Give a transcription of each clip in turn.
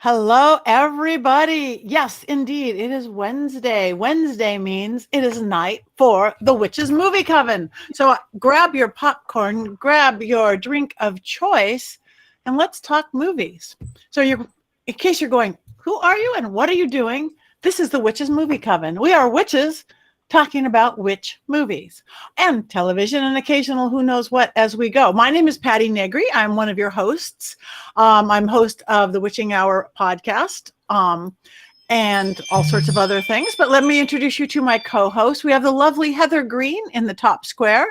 Hello, everybody. Yes, indeed. It is Wednesday. Wednesday means it is night for the Witches Movie Coven. So grab your popcorn, grab your drink of choice, and let's talk movies. So in case you're going, who are you and what are you doing? This is the Witches Movie Coven. We are witches talking about witch movies and television and occasional who knows what as we go. My name is Patti Negri. I'm one of your hosts. I'm host of the Witching Hour podcast. And all sorts of other things. But let me introduce you to my co-host. We have the lovely Heather Greene in the top square.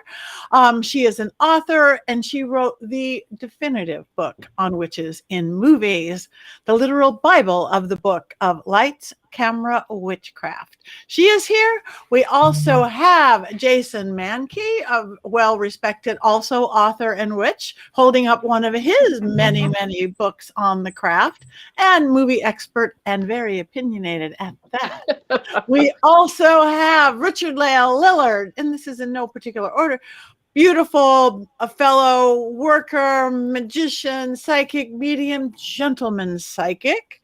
She is an author, and she wrote the definitive book on witches in movies, the literal Bible of the book of Lights, Camera, Witchcraft. She is here. We also have Jason Mankey, a well-respected also author and witch, holding up one of his many, many books on the craft, and movie expert and very opinionated at that. We also have Richard-Lael Lillard, and this is in no particular order. Beautiful, a fellow worker, magician, psychic, medium, gentleman psychic.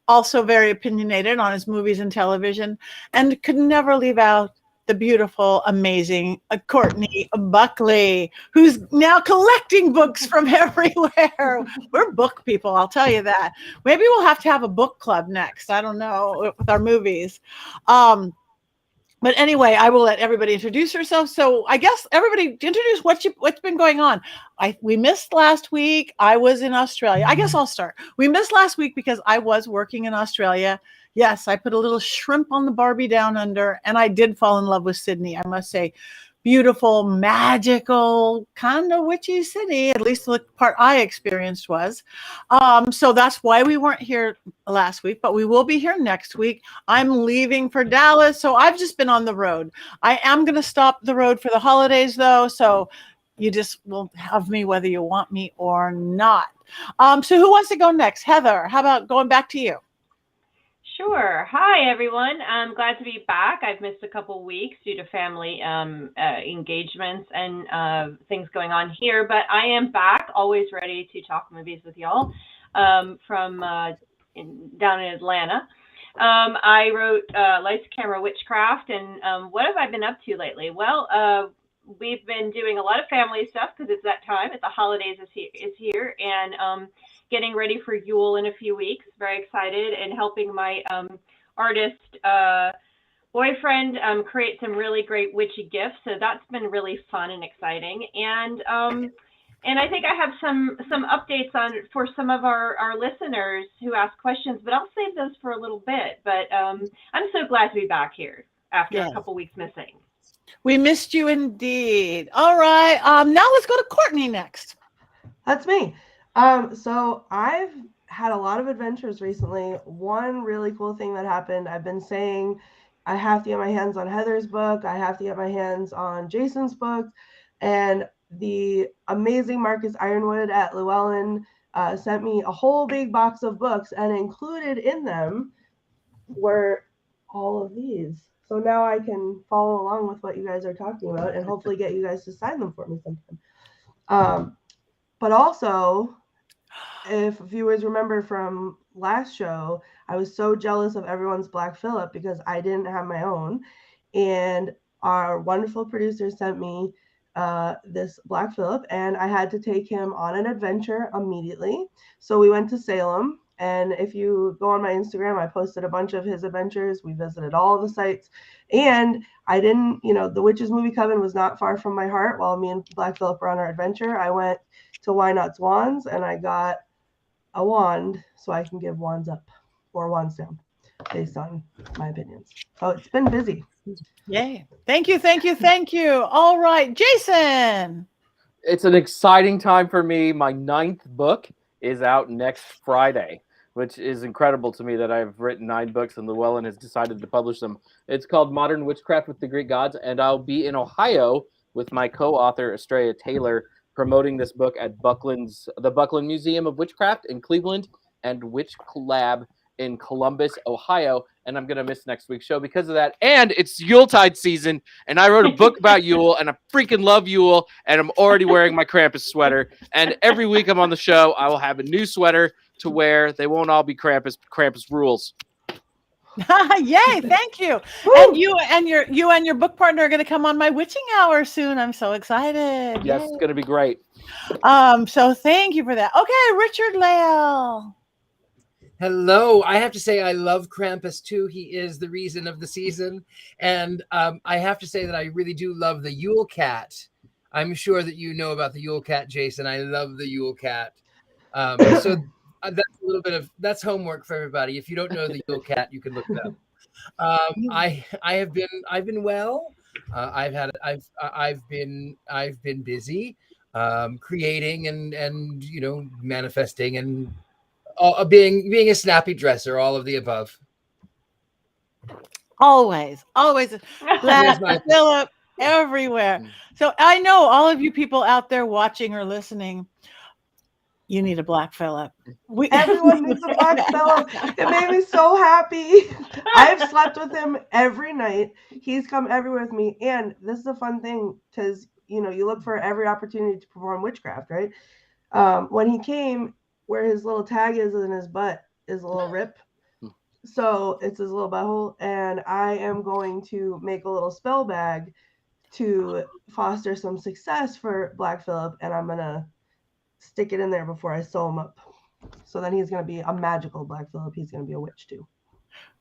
Also very opinionated on his movies and television, and could never leave out the beautiful, amazing Courtney Buckley, who's now collecting books from everywhere. We're book people, I'll tell you that. Maybe we'll have to have a book club next. I don't know, with our movies. But anyway, I will let everybody introduce herself. So I guess everybody introduce what's been going on. We missed last week. I was in Australia. I guess I'll start. We missed last week because I was working in Australia. Yes, I put a little shrimp on the Barbie Down Under, and I did fall in love with Sydney. I must say, beautiful, magical, kind of witchy city. At least the part I experienced was. So that's why we weren't here last week, but we will be here next week. I'm leaving for Dallas, so I've just been on the road. I am going to stop the road for the holidays, though, so you just will have me whether you want me or not. So who wants to go next? Heather, how about going back to you? Sure. Hi, everyone. I'm glad to be back. I've missed a couple weeks due to family engagements and things going on here, but I am back, always ready to talk movies with y'all from down in Atlanta. I wrote Lights, Camera, Witchcraft, and what have I been up to lately? Well, we've been doing a lot of family stuff because it's that time. It's the holidays is here, and getting ready for Yule in a few weeks. Very excited, and helping my artist boyfriend create some really great witchy gifts. So that's been really fun and exciting. And I think I have some updates on for some of our listeners who ask questions, but I'll save those for a little bit. But I'm so glad to be back here after a couple weeks missing. We missed you indeed. All right. Now let's go to Courtney next. That's me. So I've had a lot of adventures recently. One really cool thing that happened, I've been saying I have to get my hands on Heather's book. I have to get my hands on Jason's book. And the amazing Marcus Ironwood at Llewellyn sent me a whole big box of books, and included in them were all of these. So now I can follow along with what you guys are talking about and hopefully get you guys to sign them for me sometime. But also, if viewers remember from last show, I was so jealous of everyone's Black Phillip because I didn't have my own. And our wonderful producer sent me this Black Phillip, and I had to take him on an adventure immediately. So we went to Salem. And if you go on my Instagram, I posted a bunch of his adventures. We visited all the sites. And I didn't, the Witches Movie Coven was not far from my heart while me and Black Phillip were on our adventure. I went to Why Not's Wands, and I got a wand so I can give wands up or wands down based on my opinions. So it's been busy. Yay. Thank you. Thank you. Thank you. All right. Jason. It's an exciting time for me. My 9th book is out next Friday, which is incredible to me that I've written 9 books and Llewellyn has decided to publish them. It's called Modern Witchcraft with the Greek Gods, and I'll be in Ohio with my co-author, Estrella Taylor, promoting this book at the Buckland Museum of Witchcraft in Cleveland and Witch Collab in Columbus, Ohio. And I'm going to miss next week's show because of that. And it's Yuletide season, and I wrote a book about Yule, and I freaking love Yule, and I'm already wearing my Krampus sweater. And every week I'm on the show, I will have a new sweater to where they won't all be Krampus. Krampus rules. Yay, thank you. Woo! And you and your book partner are going to come on my witching hour soon. I'm so excited. Yes, Yay. it's going to be great. So thank you for that. Okay, Richard-Lael. Hello. I have to say I love Krampus too. He is the reason of the season. And I have to say that I really do love the Yule Cat. I'm sure that you know about the Yule Cat, Jason. I love the Yule Cat. So that's a little bit of homework for everybody. If you don't know the Yule Cat, you can look it up. I've been well. I've been busy creating and manifesting and being a snappy dresser, all of the above. Always Black Phillip everywhere. So I know all of you people out there watching or listening, you need a Black Phillip. Everyone needs a Black Phillip. It made me so happy. I've slept with him every night. He's come everywhere with me. And this is a fun thing because, you look for every opportunity to perform witchcraft, right? When he came, where his little tag is in his butt is a little rip. So it's his little butthole. And I am going to make a little spell bag to foster some success for Black Phillip. And I'm going to stick it in there before I sew him up. So then he's going to be a magical Black Phillip. He's going to be a witch too.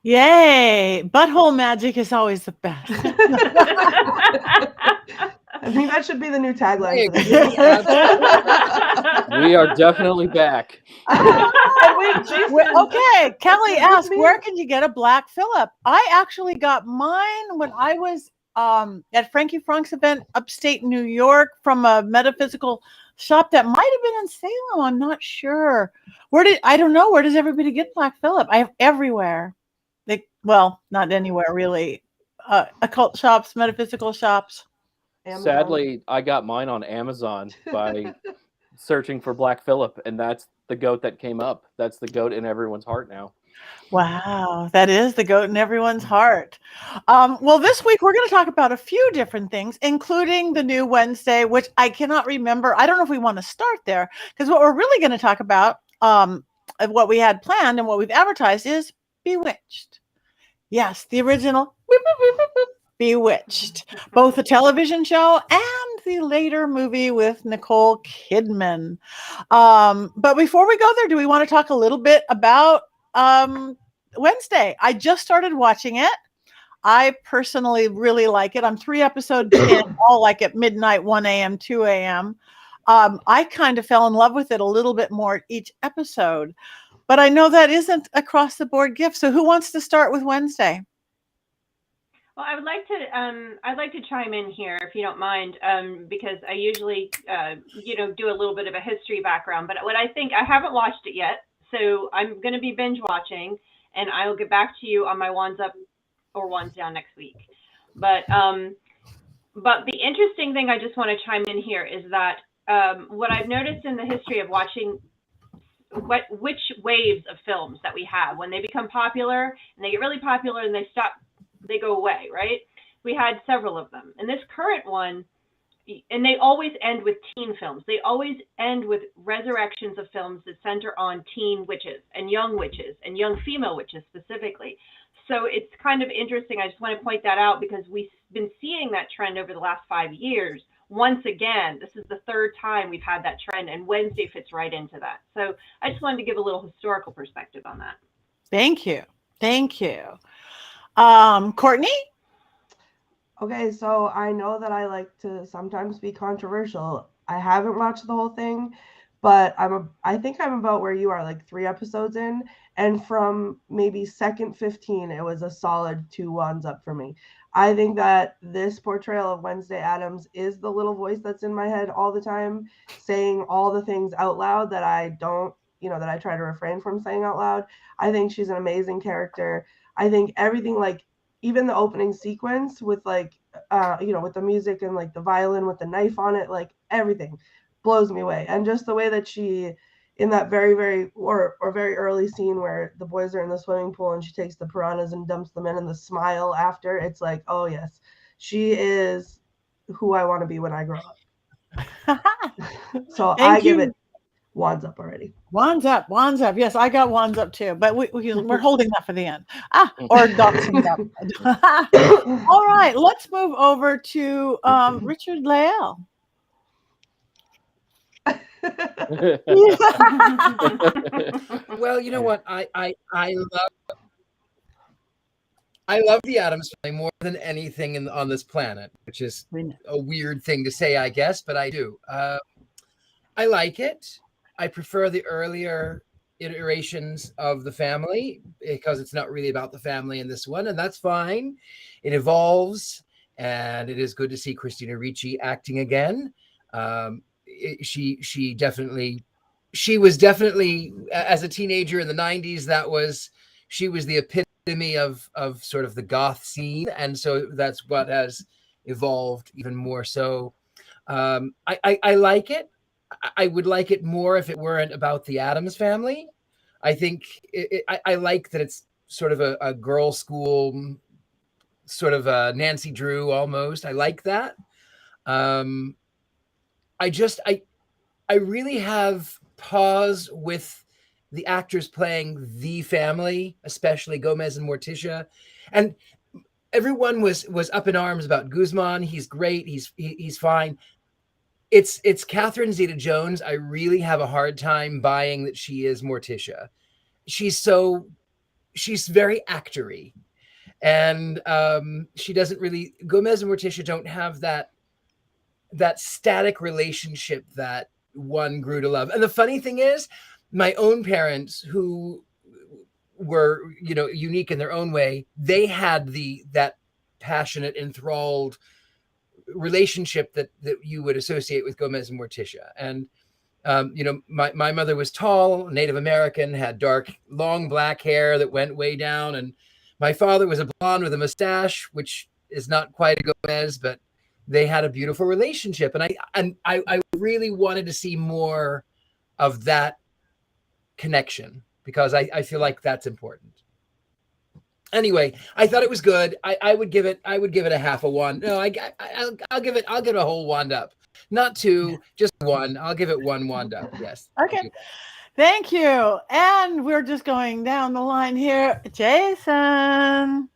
Yay. Butthole magic is always the best. I think that should be the new tagline. We are definitely back. Okay, Kelly asked, where can you get a Black Phillip? I actually got mine when I was at Frankie Frank's event upstate New York from a metaphysical shop that might have been in Salem. I'm not sure. I don't know. Where does everybody get Black Phillip? I have everywhere. Not anywhere really. Occult shops, metaphysical shops. Amazon. Sadly, I got mine on Amazon by searching for Black Phillip, and that's the goat that came up. That's the goat in everyone's heart now. Wow, that is the goat in everyone's heart. Well, this week we're going to talk about a few different things, including the new Wednesday, which I cannot remember. I don't know if we want to start there, because what we're really going to talk about, what we had planned and what we've advertised is Bewitched. Yes, the original Bewitched, both a television show and the later movie with Nicole Kidman. But before we go there, do we want to talk a little bit about Wednesday? I just started watching it. I personally really like it. I'm 3 episodes in, all like at midnight, 1 a.m., 2 a.m. I kind of fell in love with it a little bit more each episode, but I know that isn't across the board gift. So who wants to start with Wednesday? Well, I'd like to chime in here if you don't mind, because I usually, do a little bit of a history background. But what I haven't watched it yet, so I'm going to be binge watching, and I will get back to you on my wands up or wands down next week. But the interesting thing I just want to chime in here is that what I've noticed in the history of watching which waves of films that we have, when they become popular and they get really popular and they go away, right? We had several of them. And this current one, and they always end with teen films. They always end with resurrections of films that center on teen witches and young female witches specifically. So it's kind of interesting. I just want to point that out because we've been seeing that trend over the last 5 years. Once again, this is the 3rd time we've had that trend, and Wednesday fits right into that. So I just wanted to give a little historical perspective on that. Thank you. Courtney? Okay, so I know that I like to sometimes be controversial. I haven't watched the whole thing, but I think I'm about where you are, like 3 episodes in, and from maybe second 15, it was a solid 2 wands up for me. I think that this portrayal of Wednesday Addams is the little voice that's in my head all the time, saying all the things out loud that I don't, that I try to refrain from saying out loud. I think she's an amazing character. I think everything, like even the opening sequence with with the music and like the violin with the knife on it, like everything blows me away. And just the way that she, in that very, very, or very early scene where the boys are in the swimming pool and she takes the piranhas and dumps them in, and the smile after, it's like, oh yes, she is who I want to be when I grow up. So I give it Wands Up already. Wands Up. Yes, I got Wands Up too, but we're holding that for the end. Or Dachshund Up. All right, let's move over to Richard-Lael. Well, you know what? I love the Addams Family more than anything on this planet, which is a weird thing to say, I guess, but I do. I like it. I prefer the earlier iterations of the family because it's not really about the family in this one, and that's fine. It evolves, and it is good to see Christina Ricci acting again. She was definitely, as a teenager in the 90s, she was the epitome of sort of the goth scene, and so that's what has evolved even more so. I like it. I would like it more if it weren't about the Addams Family. I think I like that it's sort of a girl school, sort of a Nancy Drew almost. I like that. I really have pause with the actors playing the family, especially Gomez and Morticia. And everyone was up in arms about Guzman. He's great. He's fine. It's Catherine Zeta-Jones. I really have a hard time buying that she is Morticia. She's very actory, and she doesn't really. Gomez and Morticia don't have that static relationship that one grew to love. And the funny thing is, my own parents, who were unique in their own way, they had that passionate, enthralled relationship that you would associate with Gomez and Morticia. And my mother was tall, Native American, had dark, long black hair that went way down, and my father was a blonde with a mustache, which is not quite a Gomez, but they had a beautiful relationship. And I really wanted to see more of that connection because I feel like that's important. Anyway, I thought it was good. I would give it a half a wand. No, I'll give it a whole wand up. Not two, just one. I'll give it one wand up. Yes. Okay. Thank you. And we're just going down the line here. Jason.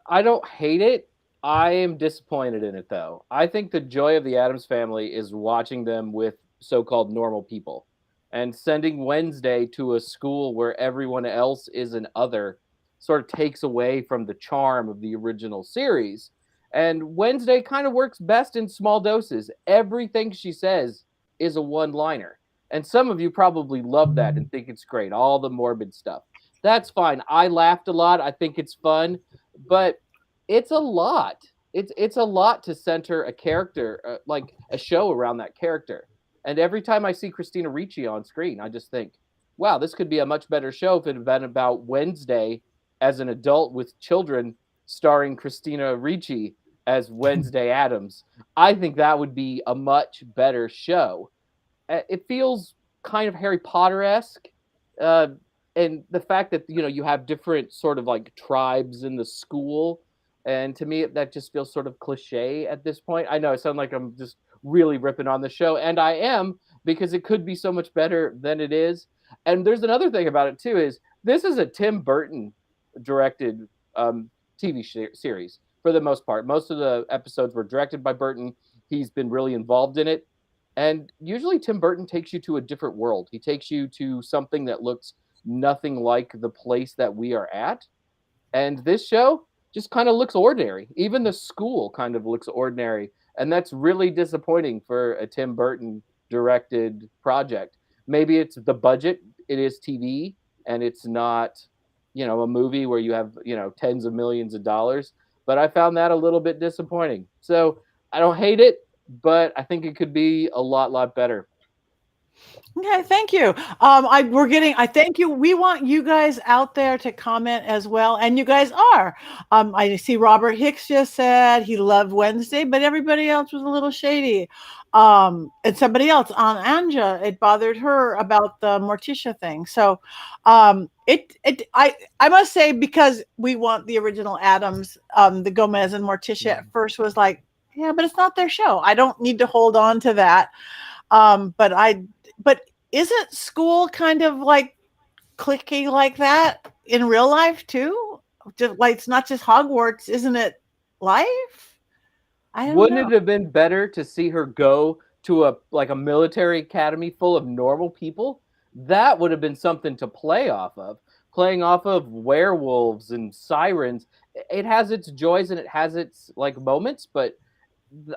I don't hate it. I am disappointed in it, though. I think the joy of the Addams Family is watching them with so-called normal people, and sending Wednesday to a school where everyone else is an other sort of takes away from the charm of the original series. And Wednesday kind of works best in small doses. Everything she says is a one-liner. And some of you probably love that and think it's great, all the morbid stuff. That's fine. I laughed a lot. I think it's fun, but it's a lot. It's a lot to center a character, like a show around that character. And every time I see Christina Ricci on screen, I just think, wow, this could be a much better show if it had been about Wednesday as an adult with children, starring Christina Ricci as Wednesday Addams. I think that would be a much better show. It feels kind of Harry Potter-esque. And the fact that, you have different sort of like tribes in the school. And to me, that just feels sort of cliche at this point. I know I sound like I'm just really ripping on the show, and I am, because it could be so much better than it is. And there's another thing about it too, is this is a Tim Burton directed TV series for the most part. Most of the episodes were directed by Burton. He's been really involved in it. And usually Tim Burton takes you to a different world. He takes you to something that looks nothing like the place that we are at. And this show just kind of looks ordinary. Even the school kind of looks ordinary. And that's really disappointing for a Tim Burton directed project. Maybe it's the budget. It is TV, and it's not, a movie where you have, tens of millions of dollars. But I found that a little bit disappointing. So I don't hate it, but I think it could be a lot better. Okay, thank you. I thank you. We want you guys out there to comment as well, and you guys are. I see Robert Hicks just said he loved Wednesday, but everybody else was a little shady. And somebody else, Anja, it bothered her about the Morticia thing. So, I must say, because we want the original Addams, the Gomez and Morticia at first was like, yeah, but it's not their show. I don't need to hold on to that. But isn't school kind of like cliquey like that in real life too? Just like it's not just Hogwarts, isn't it life? I don't Wouldn't know. it have been better to see her go to a military academy full of normal people? That would have been something to play off of. Playing off of werewolves and sirens. It has its joys and it has its like moments, but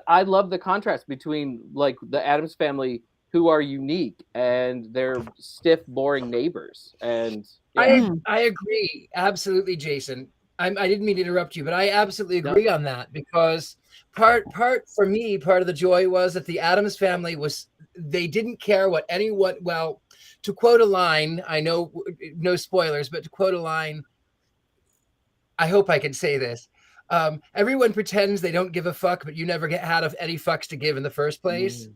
I love the contrast between like the Addams Family, who are unique, and their stiff, boring neighbors. And yeah. I agree absolutely, Jason. I didn't mean to interrupt you, but I absolutely agree on that, because part for me, part of the joy was that the Addams Family they didn't care what anyone. Well, to quote a line, I know no spoilers, but to quote a line, I hope I can say this. Everyone pretends they don't give a fuck, but you never had any fucks to give in the first place.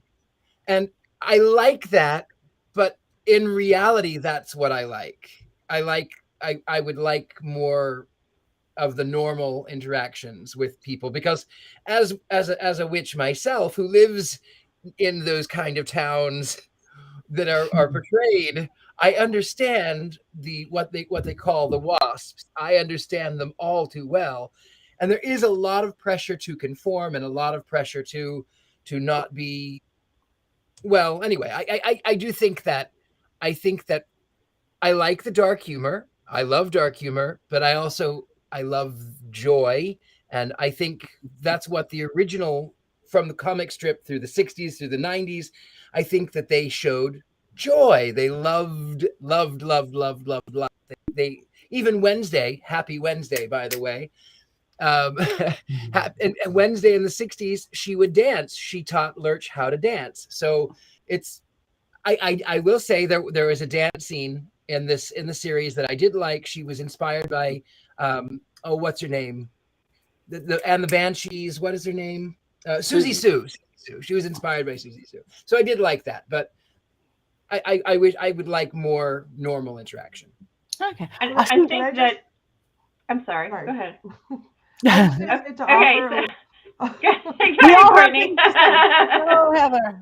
And I like that, but in reality, that's what I like. I would like more of the normal interactions with people, because as a witch myself, who lives in those kind of towns that are portrayed, I understand what they call the wasps. I understand them all too well. And there is a lot of pressure to conform and a lot of pressure to not be. Well, anyway, I do think that I like the dark humor. I love dark humor, but I love joy. And I think that's what the original, from the comic strip through the 60s, through the 90s, I think that they showed joy. They loved. They even Wednesday, Happy Wednesday, by the way. And Wednesday in the 60s, she would dance. She taught Lurch how to dance. So I will say there was a dance scene in the series that I did like. She was inspired by what's her name? The Banshees. What is her name? Susie Sue. She was inspired by Susie Sue. So I did like that, but I wish I would like more normal interaction. Okay. And I think that. I'm sorry. Go ahead. To offer. Okay, Courtney. Hello, Heather.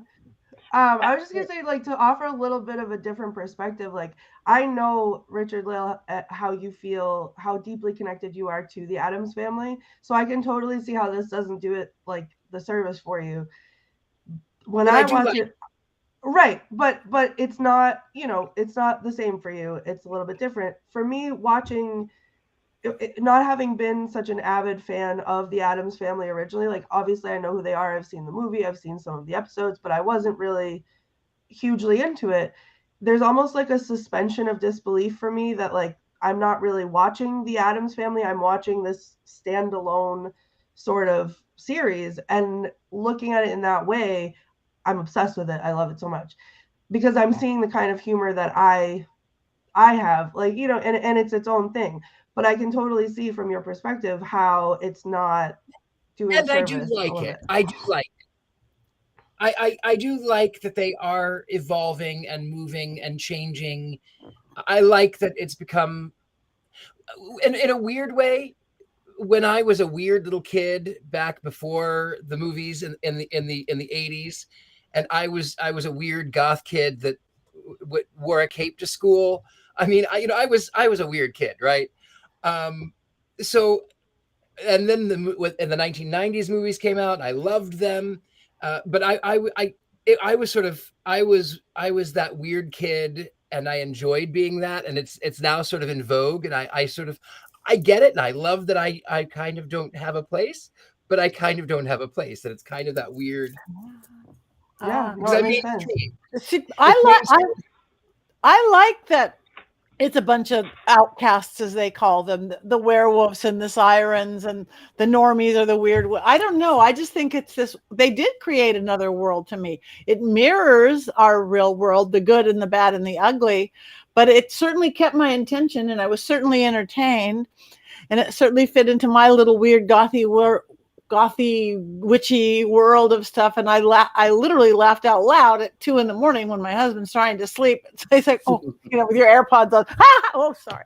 I was just gonna say, like, to offer a little bit of a different perspective. Like, I know, Richard-Lael, how you feel, how deeply connected you are to the Addams Family. So I can totally see how this doesn't do it like the service for you. When I watch it, right? But it's not, it's not the same for you. It's a little bit different for me. Watching. Not having been such an avid fan of the Addams Family originally, like obviously I know who they are. I've seen the movie, I've seen some of the episodes, but I wasn't really hugely into it. There's almost like a suspension of disbelief for me that like I'm not really watching the Addams Family. I'm watching this standalone sort of series, and looking at it in that way, I'm obsessed with it. I love it so much because I'm seeing the kind of humor that I have, like, and it's its own thing. But I can totally see from your perspective how it's not doing and service. I do like it. I do like it. I do like that they are evolving and moving and changing. I like that it's become, in a weird way, when I was a weird little kid back before the movies in the 80s, and I was a weird goth kid that wore a cape to school. I mean, I was a weird kid, right? So, and then the 1990s movies came out, and I loved them. But I was that weird kid, and I enjoyed being that. And it's now sort of in vogue, and I get it. And I love that I kind of don't have a place, but I kind of don't have a place. And it's kind of that weird. Yeah. No, it makes sense. See, I like that. It's a bunch of outcasts, as they call them, the werewolves and the sirens, and the normies are the weird. I don't know. I just think it's this. They did create another world to me. It mirrors our real world, the good and the bad and the ugly, but it certainly kept my attention, and I was certainly entertained, and it certainly fit into my little weird gothy witchy world of stuff. And I literally laughed out loud at 2 a.m. when my husband's trying to sleep. He's like, oh, with your AirPods on. Oh, sorry.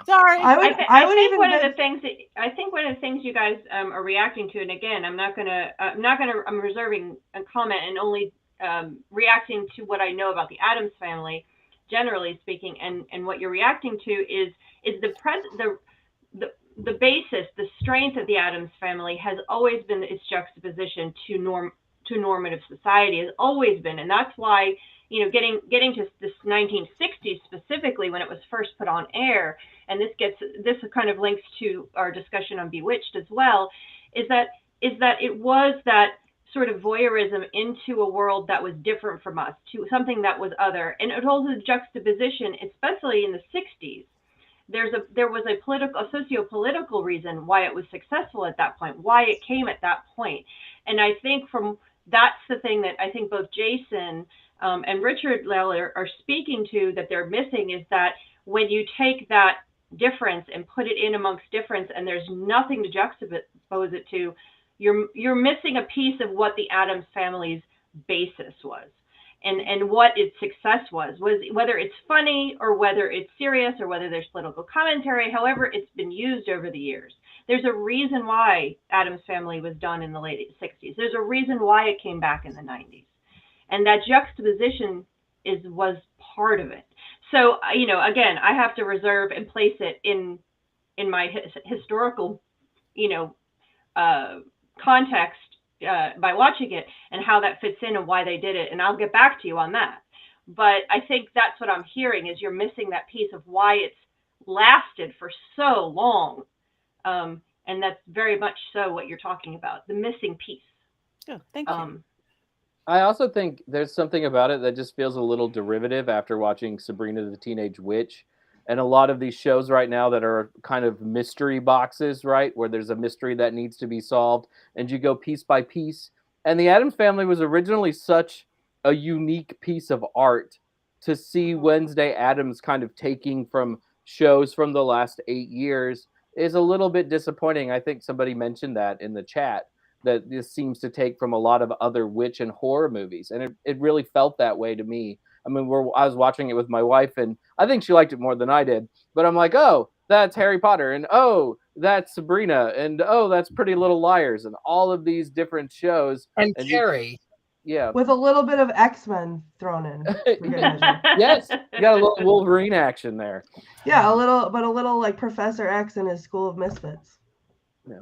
Sorry. I think one of the things you guys are reacting to, and again, I'm reserving a comment and only reacting to what I know about the Addams family, generally speaking, and what you're reacting to is the basis, the strength of the Addams family has always been its juxtaposition to normative society, has always been, and that's why, you know, getting to this 1960s specifically when it was first put on air, and this kind of links to our discussion on Bewitched as well, is that it was that sort of voyeurism into a world that was different from us, to something that was other, and it holds a juxtaposition, especially in the 60s. There was a socio-political reason why it was successful at that point, why it came at that point, and I think that's the thing that I think both Jason and Richard-Lael are speaking to, that they're missing, is that when you take that difference and put it in amongst difference, and there's nothing to juxtapose it to, you're missing a piece of what the Addams family's basis was, and what its success was whether it's funny or whether it's serious or whether there's political commentary, however it's been used over the years. There's a reason why Addams Family was done in the late 60s. There's a reason why it came back in the 90s. And that juxtaposition was part of it. So, you know, again, I have to reserve and place it in my historical, you know, context by watching it, and how that fits in and why they did it. And I'll get back to you on that. But I think that's what I'm hearing, is you're missing that piece of why it's lasted for so long. And that's very much so what you're talking about, the missing piece. Oh, thank you. I also think there's something about it that just feels a little derivative after watching Sabrina the Teenage Witch. And a lot of these shows right now that are kind of mystery boxes, right, where there's a mystery that needs to be solved, and you go piece by piece. And the Addams Family was originally such a unique piece of art. To see Wednesday Addams kind of taking from shows from the last 8 years is a little bit disappointing. I think somebody mentioned that in the chat, that this seems to take from a lot of other witch and horror movies. And it really felt that way to me. I mean, I was watching it with my wife, and I think she liked it more than I did. But I'm like, oh, that's Harry Potter, and oh, that's Sabrina, and oh, that's Pretty Little Liars, and all of these different shows. And Carrie. Yeah. With a little bit of X-Men thrown in. Yes, you got a little Wolverine action there. Yeah, a little like Professor X and his School of Misfits. Yeah.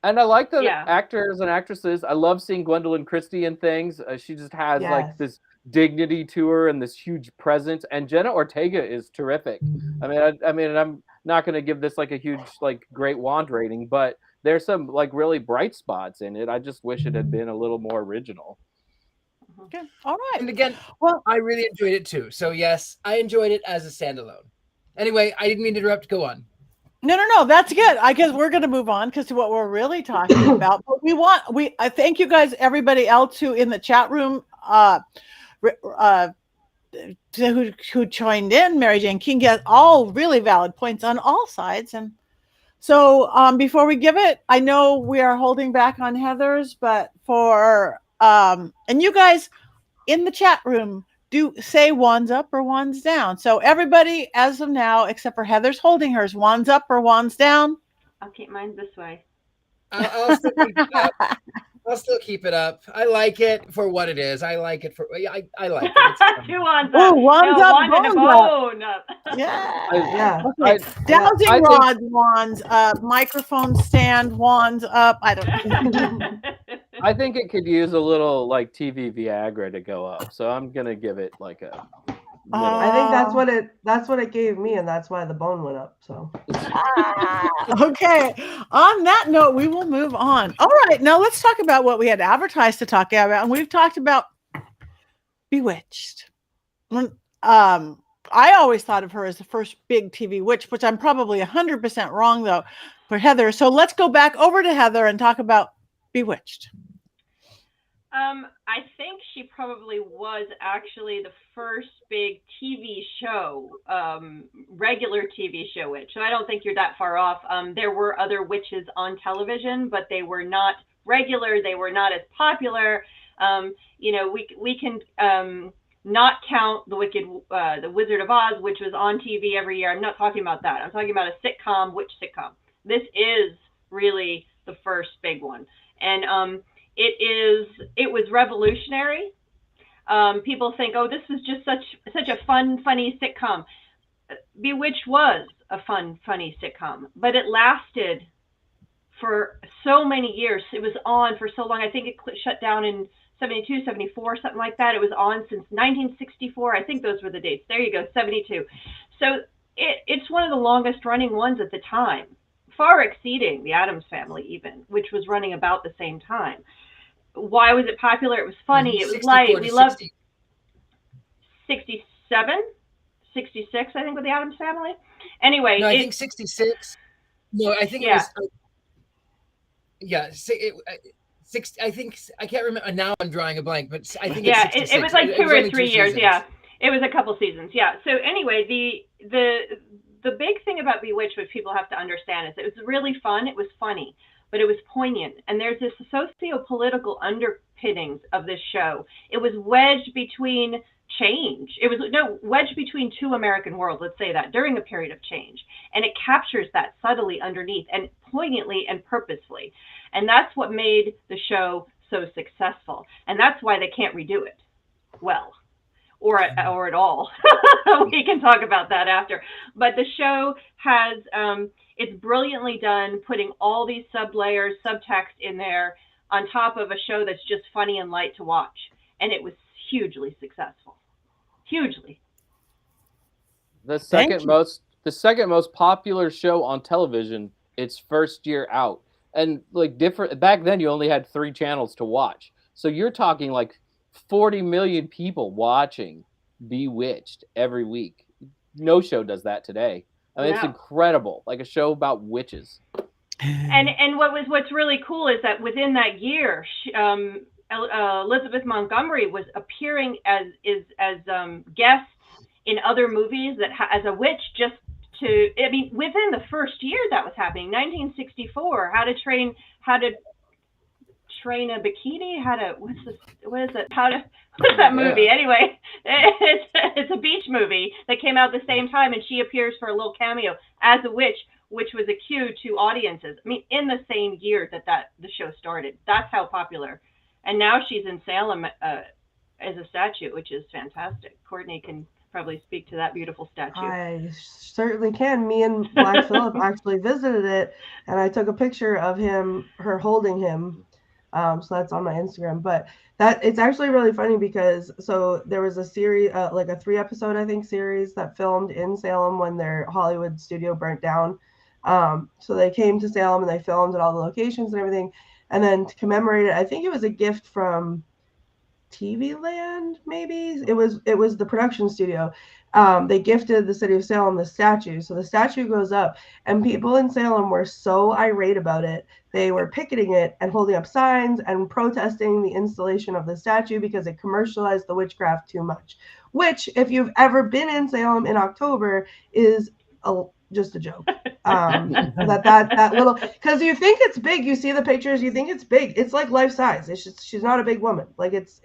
And I like the actors and actresses. I love seeing Gwendolyn Christie in things. She just has like this dignity to her and this huge presence. And Jenna Ortega is terrific. I mean, I'm not going to give this like a huge, like great wand rating, but there's some like really bright spots in it. I just wish it had been a little more original. Okay. All right. And again, well, I really enjoyed it too. So yes, I enjoyed it as a standalone. Anyway, I didn't mean to interrupt. Go on. No, that's good. I guess we're going to move on to what we're really talking about. But I thank you guys, everybody else who in the chat room, who joined in. Mary Jane King get all really valid points on all sides. And so before we give it, I know we are holding back on Heather's, but and you guys in the chat room, do say wands up or wands down. So everybody, as of now, except for Heather's holding hers, wands up or wands down. I'll keep mine this way. I'll still keep it up. I'll still keep it up. I like it for what it is. I like it for. I like it. Two wands up. Oh, wands no, up, wand and a bone up. Yeah. Okay. Dowsing rods, wands up. Microphone stand, wands up. I don't know. I think it could use a little like TV Viagra to go up. So I'm gonna give it like a. I think that's what it gave me, and that's why the bone went up. So. Okay. On that note, we will move on. All right. Now let's talk about what we had advertised to talk about, and we've talked about Bewitched. I always thought of her as the first big TV witch, which I'm probably 100% wrong though for Heather. So let's go back over to Heather and talk about Bewitched. I think she probably was actually the first big TV show, regular TV show witch. So I don't think you're that far off. There were other witches on television, but they were not regular. They were not as popular. You know, we can not count the Wizard of Oz, which was on TV every year. I'm not talking about that. I'm talking about a sitcom, witch sitcom. This is really the first big one. And it was revolutionary. People think, oh, this is just such a funny sitcom. Bewitched was a funny sitcom, but it lasted for so many years. It was on for so long. I think it shut down in 72, 74, something like that. It was on since 1964. I think those were the dates. There you go, 72. So it's one of the longest running ones at the time, far exceeding The Addams Family even, which was running about the same time. Why was it popular? It was funny. It was light. We loved 67, 66, I think, with The Addams Family. Anyway. No, I think 66. No, I think it was... I think I can't remember now. I'm drawing a blank, but I think it was like 2 or 3 years. Seasons. Yeah, it was a couple seasons. Yeah. So anyway, the big thing about Bewitched, which people have to understand, is it was really fun. It was funny, but it was poignant, and there's this socio-political underpinnings of this show. It was wedged between change. It was wedged between two American worlds. Let's say that during a period of change, and it captures that subtly underneath and poignantly and purposefully. And that's what made the show so successful. And that's why they can't redo it well or at all. We can talk about that after. But the show has, it's brilliantly done, putting all these sub-layers, subtext in there on top of a show that's just funny and light to watch. And it was hugely successful. Hugely. The second most popular show on television, its first year out. And like back then you only had 3 channels to watch. So you're talking like 40 million people watching Bewitched every week. No show does that today. I mean, It's incredible. Like a show about witches. And what's really cool is that within that year, Elizabeth Montgomery was appearing as guests in other movies as a witch within the first year that was happening. 1964, How to Train a Bikini, what's that movie? Anyway, it's a beach movie that came out at the same time, and she appears for a little cameo as a witch, which was a cue to audiences. I mean, in the same year that the show started. That's how popular. And now she's in Salem as a statue, which is fantastic. Courtney can probably speak to that beautiful statue. I certainly can. Me and Black Phillip actually visited it, and I took a picture of her holding him. So that's on my Instagram. But it's actually really funny because there was a series, like a 3-episode, I think, series that filmed in Salem when their Hollywood studio burnt down. So they came to Salem and they filmed at all the locations and everything. And then to commemorate it, I think it was a gift from TV Land, maybe it was the production studio. They gifted the city of Salem the statue. So the statue goes up, and people in Salem were so irate about it. They were picketing it and holding up signs and protesting the installation of the statue because it commercialized the witchcraft too much. Which, if you've ever been in Salem in October, is just a joke. That little, because you think it's big, you see the pictures, you think it's big. It's like life size. It's just, she's not a big woman. Like it's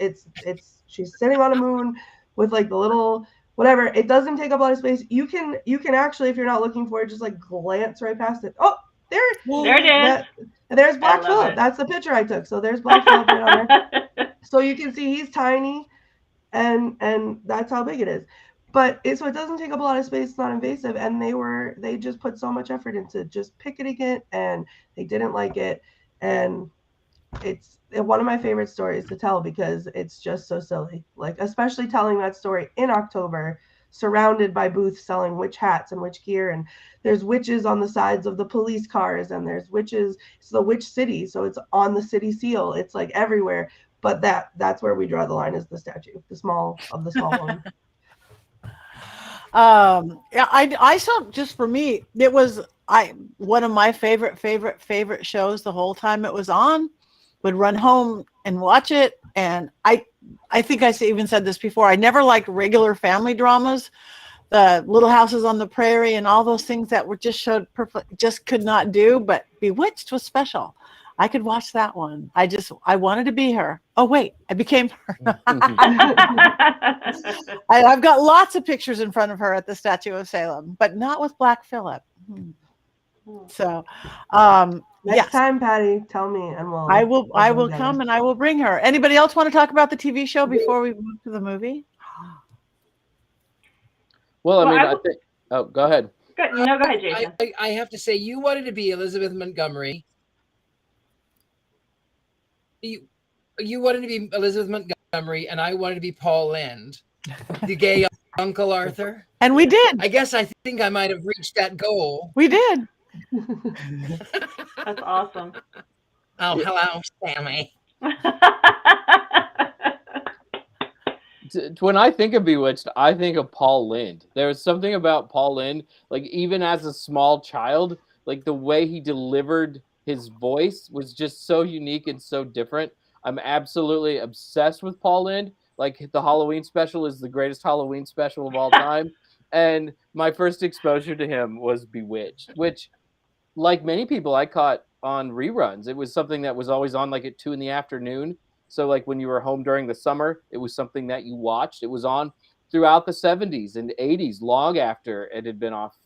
she's sitting on a moon with like the little whatever. It doesn't take up a lot of space. You can actually, if you're not looking for it, just like glance right past it. Oh, there it is. There's Black Phillip. That's the picture I took. So there's Black Phillip right on there. So you can see he's tiny, and that's how big it is. But so it doesn't take up a lot of space. It's not invasive, and they just put so much effort into just picketing it, and they didn't like it, and it's one of my favorite stories to tell because it's just so silly. Like especially telling that story in October, surrounded by booths selling witch hats and witch gear, and there's witches on the sides of the police cars, and there's witches. It's the witch city, so it's on the city seal. It's like everywhere. But that's where we draw the line, is the statue, the small one. I saw, just for me, it was one of my favorite shows the whole time it was on. Would run home and watch it, and I think I even said this before, I never liked regular family dramas, the Little Houses on the Prairie and all those things that were just could not do. But Bewitched was special. I could watch that one. I wanted to be her. Oh wait, I became her. I've got lots of pictures in front of her at the Statue of Salem, but not with Black Phillip. So Next time, Patti, tell me, and we'll. I will together. come and I will bring her. Anybody else want to talk about the TV show before we move to the movie? Well, I mean, I think. Oh, go ahead. No, go ahead, Jason. I have to say, you wanted to be Elizabeth Montgomery. You wanted to be Elizabeth Montgomery, and I wanted to be Paul Lynde, the gay Uncle Arthur. And we did. I guess I think I might have reached that goal. We did. That's awesome. Oh, hello, Sammy. When I think of Bewitched, I think of Paul Lynde. There's something about Paul Lynde, like even as a small child, like the way he delivered his voice was just so unique and so different. I'm absolutely obsessed with Paul Lynde. Like the Halloween special is the greatest Halloween special of all time. And my first exposure to him was Bewitched, which, like many people, I caught on reruns. It was something that was always on like at 2 p.m. So like when you were home during the summer, it was something that you watched. It was on throughout the 70s and 80s, long after it had been off,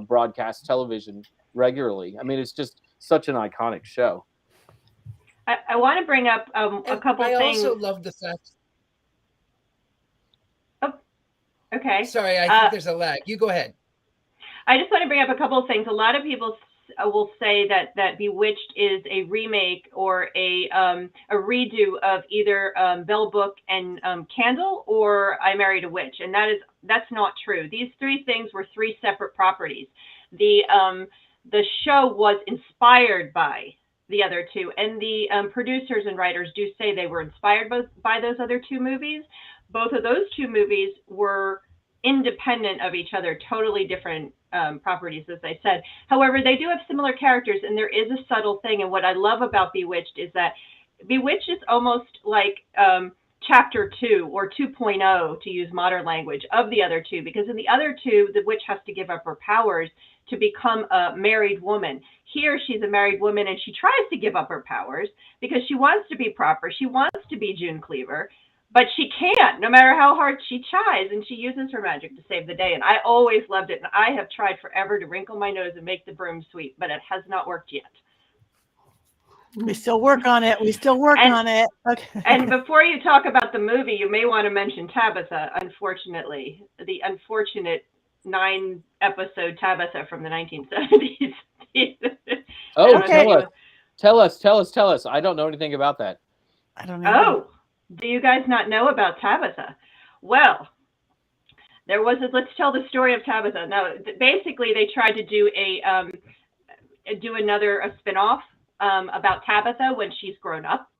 broadcast television regularly. I mean, it's just such an iconic show. I want to bring up a couple things. I also love the fact. Oh, okay. Sorry, I think there's a lag. You go ahead. I just want to bring up a couple of things. A lot of people will say that Bewitched is a remake or a redo of either Bell Book and Candle or I Married a Witch, and that's not true. These three things were three separate properties. The show was inspired by the other two, and the producers and writers do say they were inspired by those other two movies. Both of those two movies were independent of each other, totally different properties, as I said. However, they do have similar characters, and there is a subtle thing. And what I love about Bewitched is that Bewitched is almost like chapter 2 or 2.0, to use modern language, of the other two, because in the other two, the witch has to give up her powers to become a married woman. Here, she's a married woman, and she tries to give up her powers because she wants to be proper. She wants to be June Cleaver, but she can't, no matter how hard she tries, and she uses her magic to save the day. And I always loved it, and I have tried forever to wrinkle my nose and make the broom sweep, but it has not worked yet. We still work on it. Okay. And before you talk about the movie, you may want to mention Tabitha, unfortunately. The unfortunate 9-episode Tabitha from the 1970s. Oh, okay. Tell us. I don't know anything about that. I don't know. Oh, do you guys not know about Tabitha? Well, there was let's tell the story of Tabitha. Now, basically, they tried to do a spinoff about Tabitha when she's grown up.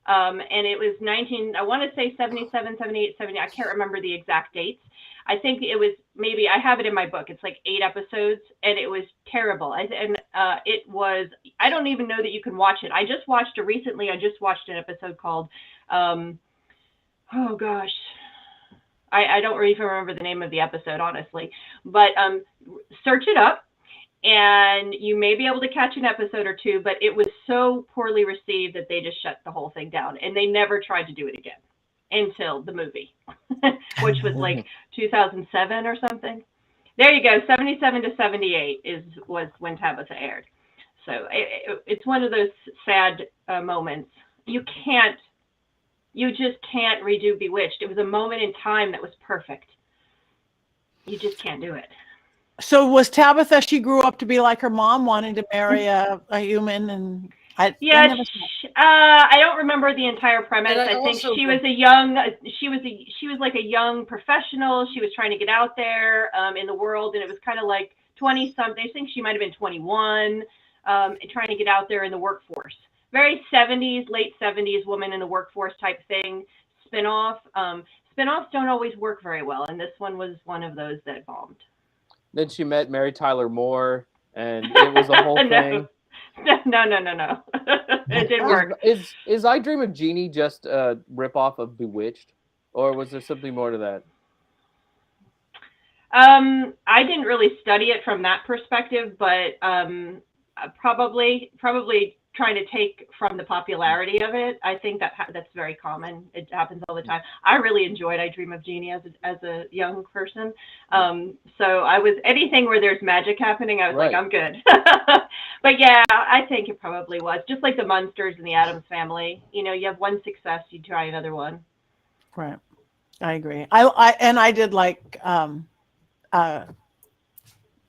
And it was I want to say 77, 78, 70. I can't remember the exact dates. I think it was maybe, I have it in my book. It's like 8 episodes, and it was terrible. It was, I don't even know that you can watch it. I just watched it recently. I just watched an episode called, oh gosh, I don't even remember the name of the episode, honestly, but search it up and you may be able to catch an episode or two, but it was so poorly received that they just shut the whole thing down, and they never tried to do it again until the movie, which was like 2007 or something. There you go. 77 to 78 was when Tabitha aired. So it's one of those sad moments. You just can't redo Bewitched. It was a moment in time that was perfect. You just can't do it. So was Tabitha, she grew up to be like her mom, wanting to marry a human, and I don't remember the entire premise. I think she was like a young professional. She was trying to get out there in the world, and it was kind of like 20-something. I think she might have been 21, trying to get out there in the workforce. Very 70s, late 70s woman in the workforce type thing. Spinoff. Spinoffs don't always work very well, and this one was one of those that bombed. Then she met Mary Tyler Moore, and it was a whole thing. No. It didn't work. Is I Dream of Jeannie just a ripoff of Bewitched, or was there something more to that? I didn't really study it from that perspective, but probably trying to take from the popularity of it. I think that's very common. It happens all the time. I really enjoyed I Dream of Jeannie as a young person. So I was, anything where there's magic happening, I was like, I'm good. But yeah, I think it probably was. Just like the Munsters and the Addams Family. You know, you have one success, you try another one. Right. I agree. I did like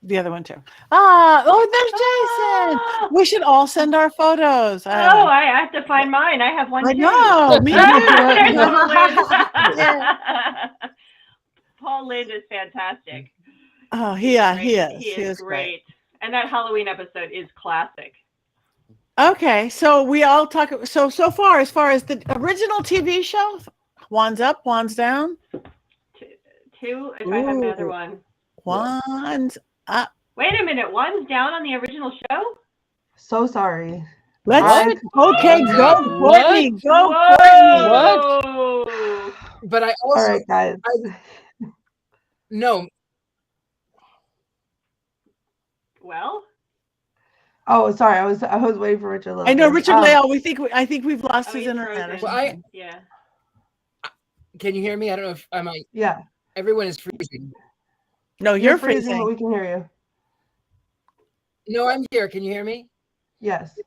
the other one too. There's Jason. We should all send our photos. I have to find mine. I have one too. No, me too. Paul Lind is fantastic. Oh, he is. He is great. And that Halloween episode is classic. Okay, so we all talk. So far, as far as the original TV show, Wands up, Wands down. Two. If I have another one. Wands up. Wait a minute. Wands down on the original show? So sorry. Okay, go Courtney. Go Whoa. Courtney. But I also, all right, guys. No. Well. Oh, sorry. I was waiting for Richard-Lael. I know Richard-Lael. I think we've lost his Frozen. internet. Well, yeah. Can you hear me? I don't know if I might. Yeah. Everyone is freezing. No, you're freezing. But we can hear you. No, I'm here. Can you hear me? Yes.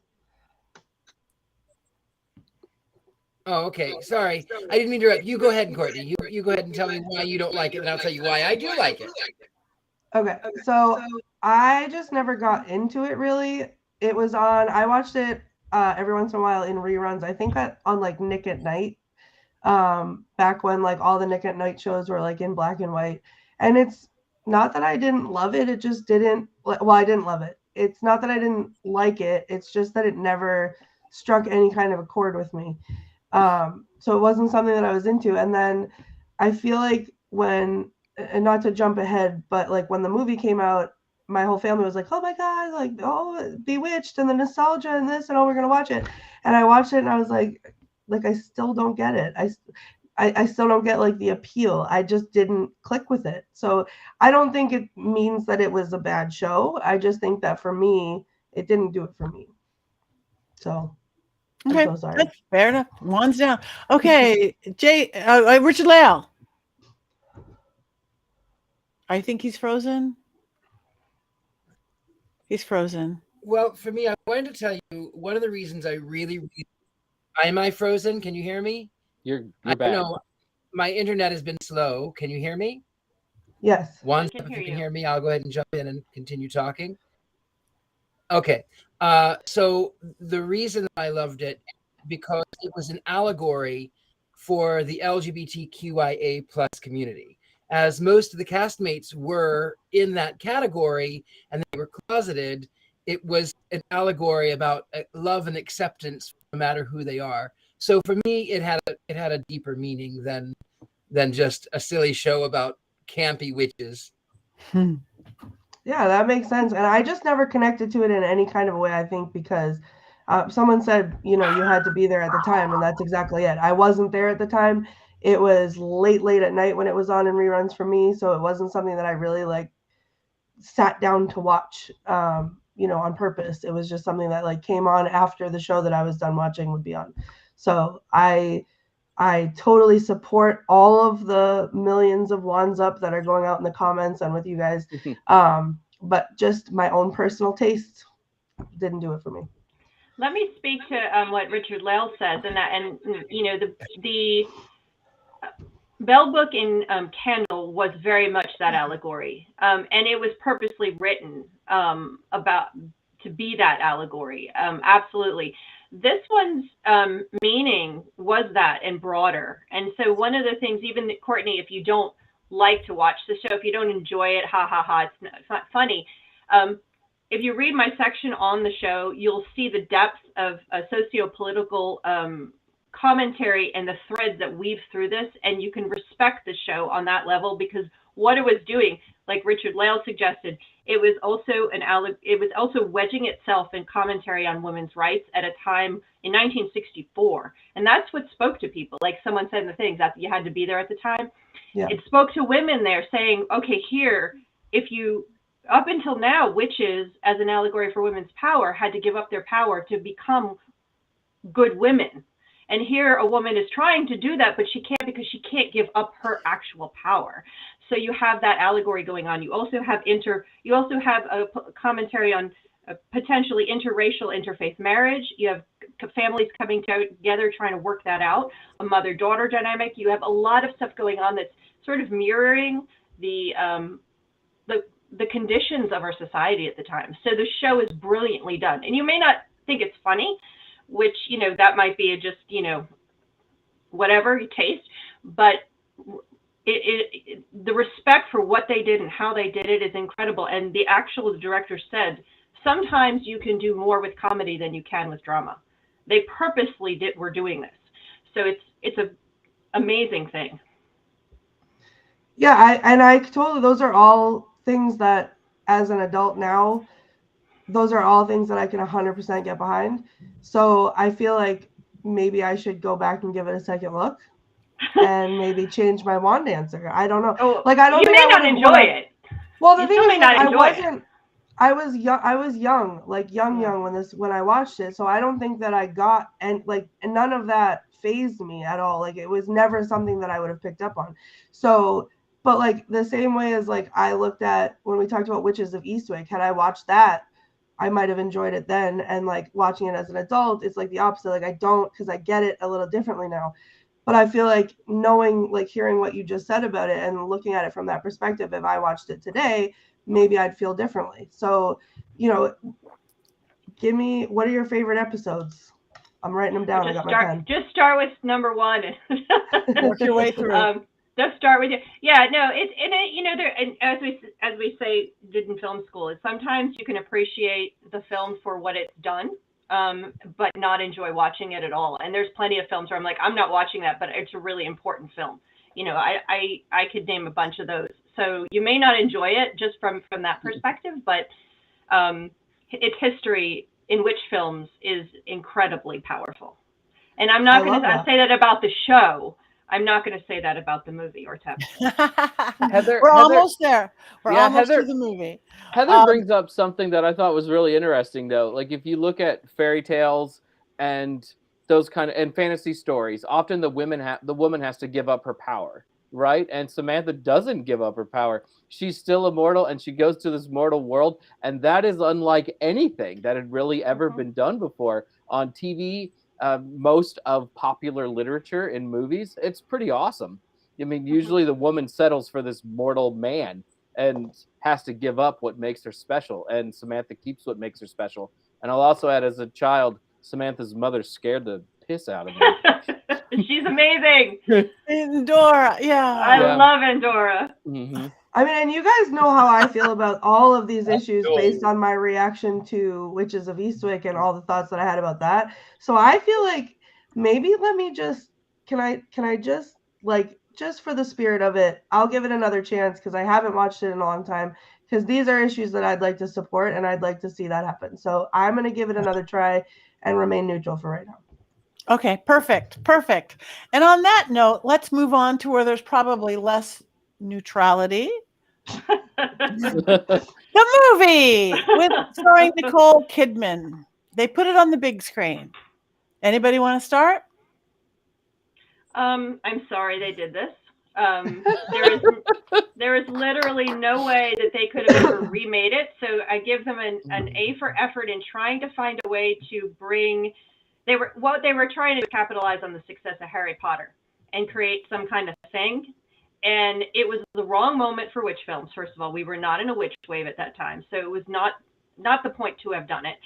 Oh, okay. Sorry. I didn't mean to interrupt. You go ahead, Courtney. You go ahead and tell me why you don't like it, and I'll tell you why I do like it. Okay. So I just never got into it really. It was on, I watched it every once in a while in reruns. I think that on like Nick at Night, back when like all the Nick at Night shows were like in black and white. And it's not that I didn't love it. It just didn't, well, I didn't love it. It's not that I didn't like it. It's just that it never struck any kind of a chord with me. So it wasn't something that I was into. And then I feel like when, and not to jump ahead, but like when the movie came out, my whole family was like, oh my God, like, oh, Bewitched and the nostalgia and this, and oh, we're going to watch it. And I watched it and I was like, I still don't get it. I still don't get like the appeal. I just didn't click with it. So I don't think it means that it was a bad show. I just think that for me, it didn't do it for me. So okay, I'm so sorry. Good. Fair enough. Wands down. Okay, Richard-Lael. I think he's frozen. He's frozen. Well, for me, I wanted to tell you one of the reasons I really am I frozen? Can you hear me? You're I back. don't know. My internet has been slow. Can you hear me? Yes. If you can hear me, I'll go ahead and jump in and continue talking. Okay. So the reason I loved it, because it was an allegory for the LGBTQIA plus community. As most of the castmates were in that category and they were closeted, it was an allegory about love and acceptance no matter who they are. So for me, it had a deeper meaning than just a silly show about campy witches. Yeah, that makes sense. And I just never connected to it in any kind of way, I think, because someone said, you had to be there at the time, and that's exactly it. I wasn't there at the time. It was late at night when it was on in reruns for me, so it wasn't something that I really like sat down to watch, on purpose. It was just something that like came on after the show that I was done watching would be on. So I totally support all of the millions of wands up that are going out in the comments and with you guys. But just my own personal taste didn't do it for me. Let me speak to what Richard-Lael says, and the Bell book in Candle was very much that allegory, and it was purposely written to be that allegory. Absolutely. This one's meaning was that and broader. And so one of the things, even Courtney, if you don't like to watch the show, if you don't enjoy it, it's not funny. If you read my section on the show, you'll see the depth of a socio-political commentary and the threads that weave through this, and you can respect the show on that level, because what it was doing, like Richard-Lael suggested, it was also wedging itself in commentary on women's rights at a time in 1964, and that's what spoke to people. Like someone said in the things that you had to be there at the time. Yeah. It spoke to women there, saying, okay, here, if you up until now, witches, as an allegory for women's power, had to give up their power to become good women. And here a woman is trying to do that, but she can't because she can't give up her actual power. So you have that allegory going on. You also have a commentary on potentially interracial interfaith marriage. You have families coming together trying to work that out, a mother-daughter dynamic. You have a lot of stuff going on that's sort of mirroring the conditions of our society at the time. So the show is brilliantly done. And you may not think it's funny, which, that might be just, whatever you taste, but the respect for what they did and how they did it is incredible. And the director said, sometimes you can do more with comedy than you can with drama. They purposely were doing this. So it's an amazing thing. Yeah, I totally, those are all things that as an adult now, those are all things that I can 100% get behind. So I feel like maybe I should go back and give it a second look and maybe change my wand answer. I don't know. Oh, like, I don't you think may I not enjoy it. Well, the you thing is, may not enjoy it. I was young, like young when I watched it. So I don't think that I got, and none of that fazed me at all. Like, it was never something that I would have picked up on. So, but like the same way as like I looked at when we talked about Witches of Eastwick, had I watched that, I might have enjoyed it then. And like watching it as an adult, it's like the opposite. Like I don't, because I get it a little differently now. But I feel like hearing what you just said about it and looking at it from that perspective, if I watched it today, maybe I'd feel differently. So, give me, what are your favorite episodes? I'm writing them down. I got my pen. Just start with number one. Work your way through. Just start with it. Yeah, no, as we say, did in film school, is sometimes you can appreciate the film for what it's done, but not enjoy watching it at all. And there's plenty of films where I'm like, I'm not watching that, but it's a really important film. I could name a bunch of those. So you may not enjoy it just from that perspective, but its history in witch films is incredibly powerful. And I'm not going to say that about the show. I'm not going to say that about the movie or Tep. We're almost there. We're almost to the movie. Heather brings up something that I thought was really interesting, though. Like, if you look at fairy tales and those and fantasy stories, often the woman has to give up her power, right? And Samantha doesn't give up her power. She's still immortal, and she goes to this mortal world, and that is unlike anything that had really ever been done before on TV. Most of popular literature in movies, it's pretty awesome. I mean, usually the woman settles for this mortal man and has to give up what makes her special, and Samantha keeps what makes her special. And I'll also add, as a child, Samantha's mother scared the piss out of me. She's amazing. Endora, I love Endora. Mm-hmm. I mean, and you guys know how I feel about all of these issues based on my reaction to Witches of Eastwick and all the thoughts that I had about that. So I feel like maybe let me just, can I just, like, just for the spirit of it, I'll give it another chance because I haven't watched it in a long time, because these are issues that I'd like to support and I'd like to see that happen. So I'm going to give it another try and remain neutral for right now. Okay, perfect. And on that note, let's move on to where there's probably less neutrality. The movie starring Nicole Kidman. They put it on the big screen. Anybody want to start? I'm sorry they did this. There is literally no way that they could have ever remade it. So I give them an A for effort in trying to find a way to bring. They were trying to capitalize on the success of Harry Potter and create some kind of thing. And it was the wrong moment for witch films. First of all, we were not in a witch wave at that time, so it was not the point to have done it.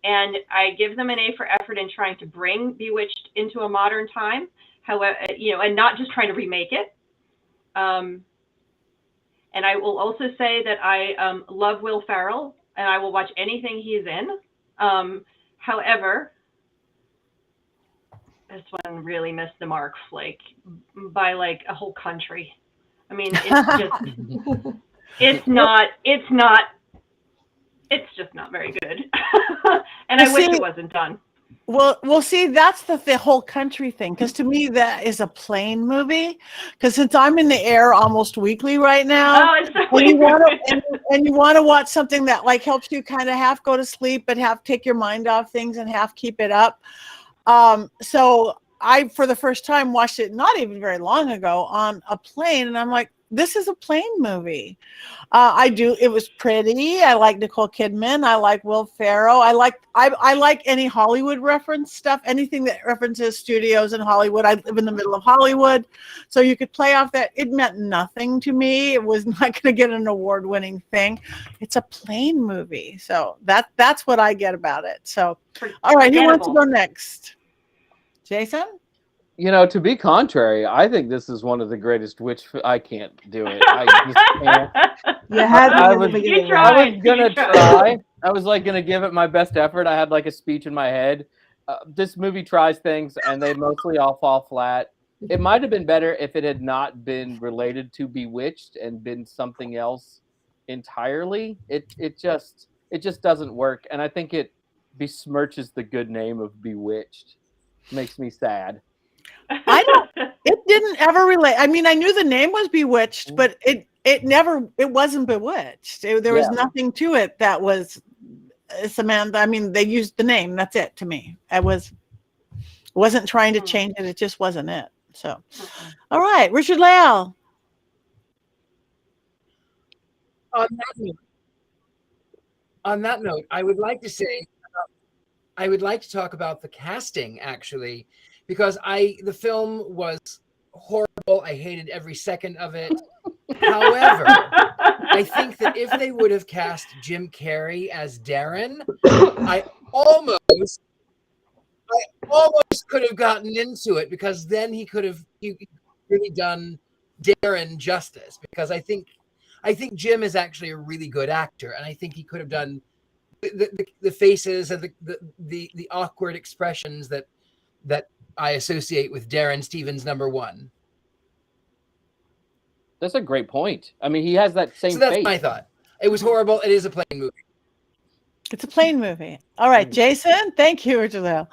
And I give them an A for effort in trying to bring Bewitched into a modern time, however, and not just trying to remake it. And I will also say that I love Will Ferrell, and I will watch anything he's in. However, this one really missed the mark, by a whole country. I mean, it's just, it's just not very good. And I wish it wasn't done. Well, see, that's the whole country thing. Because to me, that is a plain movie. Because since I'm in the air almost weekly right now, Oh, it's so and you weird. want to and you want to watch something that like helps you kind of half go to sleep, but half take your mind off things and half keep it up. So I, for the first time, watched it not even very long ago on a plane, and I'm like, this is a plane movie. It was pretty. I like Nicole Kidman. I like Will Ferrell. I like any Hollywood reference stuff, anything that references studios in Hollywood. I live in the middle of Hollywood, so you could play off that. It meant nothing to me. It was not going to get an award-winning thing. It's a plane movie, so that's what I get about it. So, all right, who wants to go next? Jason? You know, to be contrary, I think this is one of the greatest I can't do it. I just can't. You had me in the beginning. You tried. I was gonna try. I was like gonna give it my best effort. I had like a speech in my head. This movie tries things, and they mostly all fall flat. It might have been better if it had not been related to Bewitched and been something else entirely. It just doesn't work, and I think it besmirches the good name of Bewitched. Makes me sad. It didn't ever relate. I mean, I knew the name was Bewitched, but it wasn't Bewitched. There was nothing to it that was Samantha. I mean, they used the name. That's it to me. Wasn't trying to change it. It just wasn't it. So, all right, Richard-Lael. On that note, I would like to say, I would like to talk about the casting actually, because the film was horrible. I hated every second of it. However, I think that if they would have cast Jim Carrey as Darren, I almost could have gotten into it, because then he could have really done Darren justice, because I think Jim is actually a really good actor, and I think he could have done the faces and the awkward expressions that I associate with Darren Stevens #1. That's a great point. I mean, he has that same So that's face. my thought. It was horrible. It is a plain movie. It's a plain movie. All right, Jason. Thank you, Richard-Lael.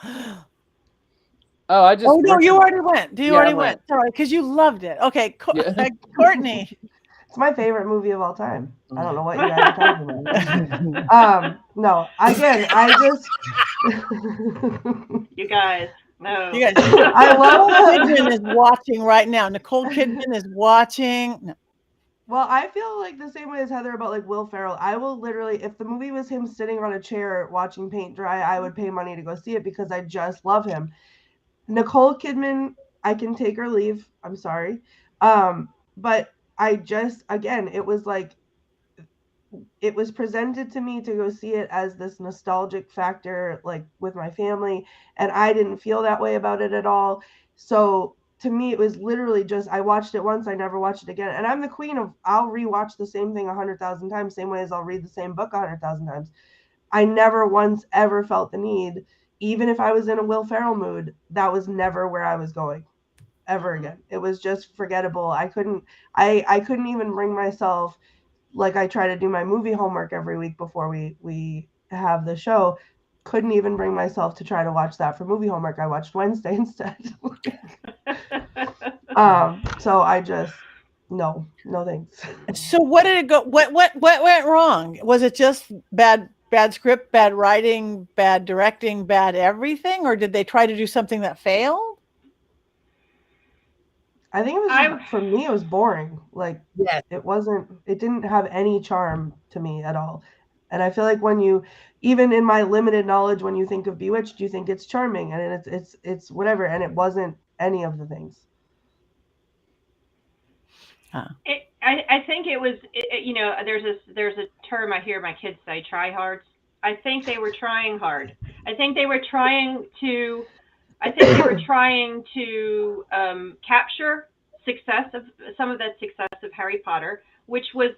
Oh, no, you already went. You already went. Sorry, because you loved it. Okay, Courtney. It's my favorite movie of all time. I don't know what you guys are talking about. No, again, I just You guys, no. You guys, I love Nicole Kidman is watching right now. Nicole Kidman is watching. No. Well, I feel like the same way as Heather about like Will Ferrell. I will literally, if the movie was him sitting on a chair watching paint dry, I would pay money to go see it, because I just love him. Nicole Kidman, I can take or leave. I'm sorry. But I just, again, it was like, it was presented to me to go see it as this nostalgic factor, like with my family, and I didn't feel that way about it at all. So to me, it was literally just, I watched it once, I never watched it again. And I'm the queen of, I'll rewatch the same thing 100,000 times, same way as I'll read the same book 100,000 times. I never once ever felt the need, even if I was in a Will Ferrell mood, that was never where I was going ever again. It was just forgettable. I couldn't even bring myself, like I try to do my movie homework every week before we have the show, couldn't even bring myself to try to watch that for movie homework. I watched Wednesday instead. So I just, no thanks. So what did it go? What went wrong? Was it just bad script, bad writing, bad directing, bad everything, or did they try to do something that failed? I think it was for me, it was boring. Like, yeah, it didn't have any charm to me at all. And I feel like when you, even in my limited knowledge, when you think of Bewitched, you think it's charming, and it's whatever, and it wasn't any of the things. I think it was, you know, there's a term I hear my kids say, try hard. I think they were trying hard. I think they were trying to capture some of that success of Harry Potter, which was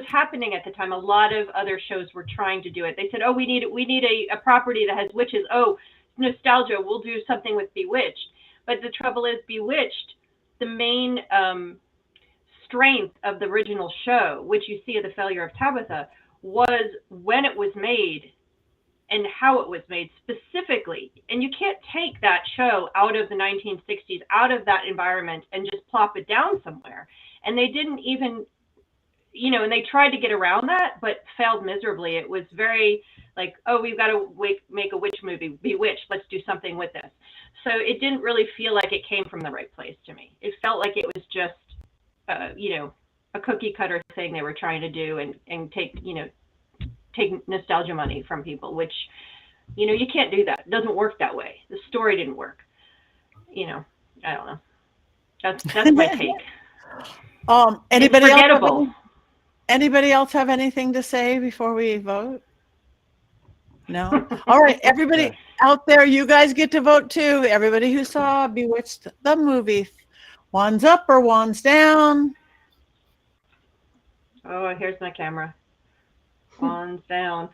happening at the time. A lot of other shows were trying to do it. They said, oh, we need a property that has witches. Oh, nostalgia. We'll do something with Bewitched. But the trouble is, Bewitched, the main strength of the original show, which you see at the failure of Tabitha, was when it was made, and how it was made specifically. And you can't take that show out of the 1960s, out of that environment, and just plop it down somewhere. And they didn't even, and they tried to get around that, but failed miserably. It was very like, oh, we've got to make a witch movie, Bewitched, let's do something with this. So it didn't really feel like it came from the right place to me. It felt like it was just, a cookie cutter thing they were trying to do and take nostalgia money from people, which, you can't do that. It doesn't work that way. The story didn't work. I don't know. That's my take. Anybody else have anything to say before we vote? No? All right, everybody out there, you guys get to vote too. Everybody who saw Bewitched, the movie, wands up or wands down? Oh, here's my camera. Wands down.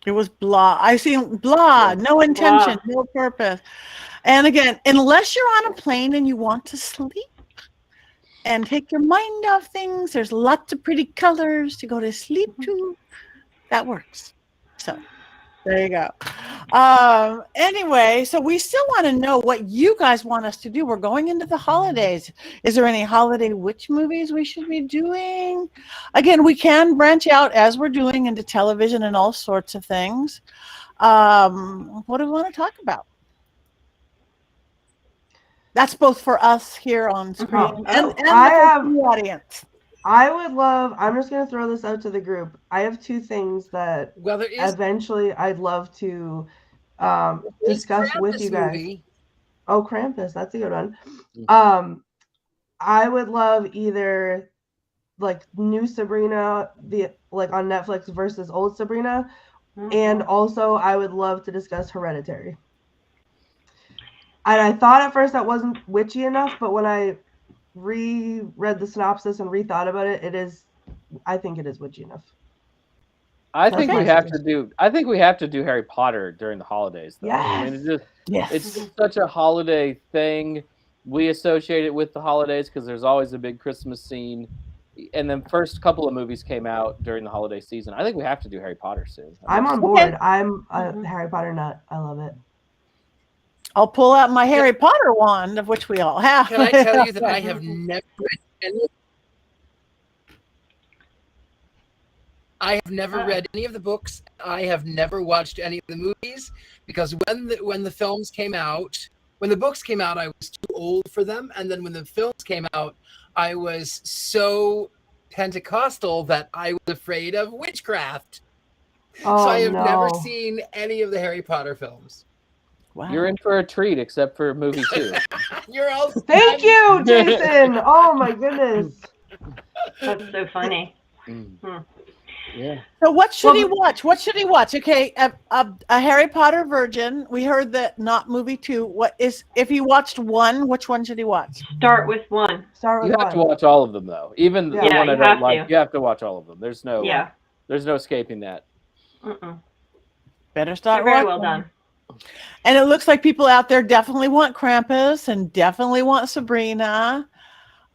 It was blah. I see blah, no intention, no purpose. And again, unless you're on a plane and you want to sleep and take your mind off things, there's lots of pretty colors to go to sleep to. That works. So there you go. Anyway, so we still want to know what you guys want us to do. We're going into the holidays. Is there any holiday witch movies we should be doing? Again, we can branch out as we're doing into television and all sorts of things. What do we want to talk about? That's both for us here on screen and the audience. I would love, I'm just going to throw this out to the group. I have two things that eventually I'd love to discuss with you guys. Movie. Oh, Krampus, that's a good one. I would love either like new Sabrina, on Netflix versus old Sabrina. And also I would love to discuss Hereditary. And I thought at first that wasn't witchy enough, but when I reread the synopsis and rethought about it, I think it is witchy enough. I think we have to do Harry Potter during the holidays, though. Yes. I mean, it's such a holiday thing. We associate it with the holidays because there's always a big Christmas scene. And then first couple of movies came out during the holiday season. I think we have to do Harry Potter soon. I'm on board. I'm a Harry Potter nut. I love it. I'll pull out my Harry Potter wand, of which we all have. Can I tell you that I have never read any? I have never read any of the books. I have never watched any of the movies because when the films came out, when the books came out, I was too old for them, and then when the films came out, I was so Pentecostal that I was afraid of witchcraft. Oh, so I have never seen any of the Harry Potter films. Wow. You're in for a treat, except for movie 2. You're all Thank you, Jason. Oh my goodness. That's so funny. Yeah. So what should he watch? What should he watch? Okay, a Harry Potter virgin. We heard that not movie 2. What is if he watched 1? Which one should he watch? Start with 1. You have to watch all of them, though. Even the one I don't like. You have to watch all of them. There's no escaping that. Better start. Very well done. And it looks like people out there definitely want Krampus and definitely want Sabrina.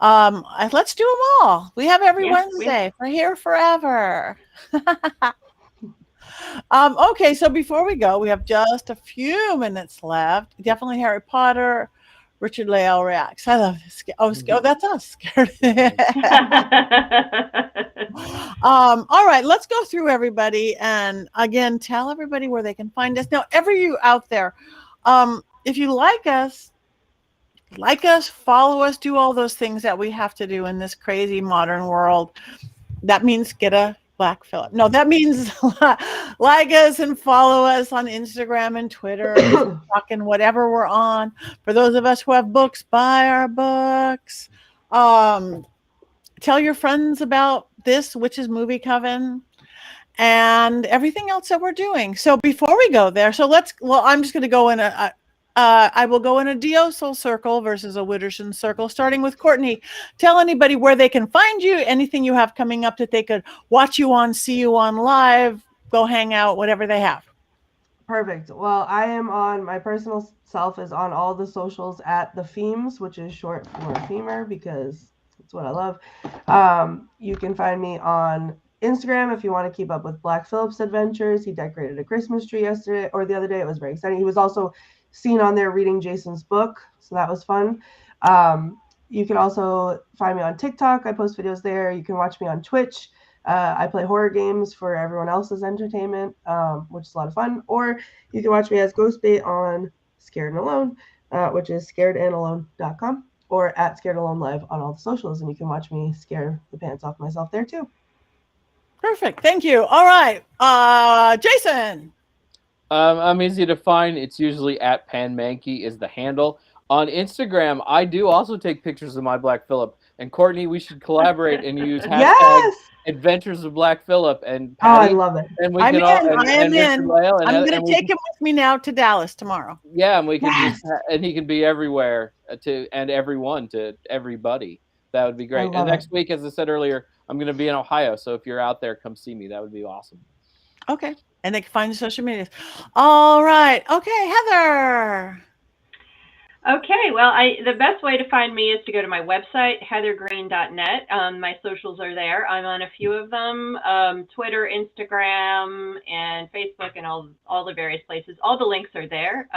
Let's do them all. We have every Wednesday. We're here forever. Okay, so before we go, we have just a few minutes left. Definitely Harry Potter. Richard-Lael reacts. I love this. Oh, that's us. Scared. All right, let's go through everybody and again tell everybody where they can find us. Now, you out there, if you like us, follow us, do all those things that we have to do in this crazy modern world. That means get a Black Phillip. No, that means like us and follow us on Instagram and Twitter and fucking whatever we're on. For those of us who have books, buy our books. Tell your friends about this Witches Movie Coven and everything else that we're doing. So before we go there, I'm just going to go in I will go in a Diosol circle versus a Witterson circle, starting with Courtney. Tell anybody where they can find you, anything you have coming up that they could watch you on, see you on live, go hang out, whatever they have. Perfect. Well, I am on, my personal self is on all the socials at the Femes, which is short for femur because it's what I love. You can find me on Instagram if you want to keep up with Black Phillip's adventures. He decorated a Christmas tree yesterday or the other day. It was very exciting. He was also seen on there reading Jason's book, so that was fun. You can also find me on TikTok. I post videos there. You can watch me on Twitch. I play horror games for everyone else's entertainment, which is a lot of fun. Or you can watch me as Ghostbait on Scared and Alone, which is scaredandalone.com, or at Scared Alone Live on all the socials. And you can watch me scare the pants off myself there too. Perfect. Thank you. All right. Jason. I'm easy to find. It's usually at Pan Mankey is the handle. On Instagram, I do also take pictures of my Black Phillip. And Courtney, we should collaborate and use hashtag Yes! Adventures of Black Phillip and Oh, I Patti. love it. And we I'm can in. all, I am in. Richard-Lael and I'm Heather- going and to we take him with me now to Dallas tomorrow. Yeah, and we can Yes. and he can be everywhere and everyone to everybody. That would be great. And next week, as I said earlier, I'm going to be in Ohio. So if you're out there, come see me. That would be awesome. Okay. And they can find the social medias. All right. Okay, Heather. Okay, well, the best way to find me is to go to my website, heathergreene.net. My socials are there. I'm on a few of them, Twitter, Instagram, and Facebook, and all the various places. All the links are there.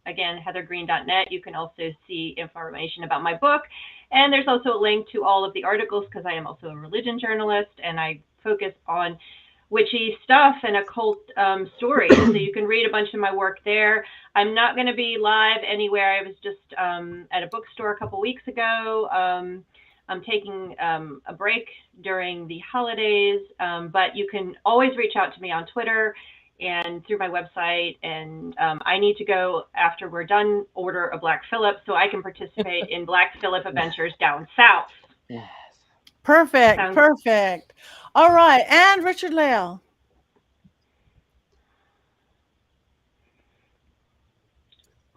Again, heathergreene.net. You can also see information about my book. And there's also a link to all of the articles, because I am also a religion journalist, and I focus on witchy stuff and occult stories. So you can read a bunch of my work there. I'm not going to be live anywhere. I was just at a bookstore a couple weeks ago. I'm taking a break during the holidays, but you can always reach out to me on Twitter and through my website. And I need to go, after we're done, order a Black Phillip so I can participate in Black Phillip adventures down south. Yes. Perfect. Perfect. All right. And Richard-Lael.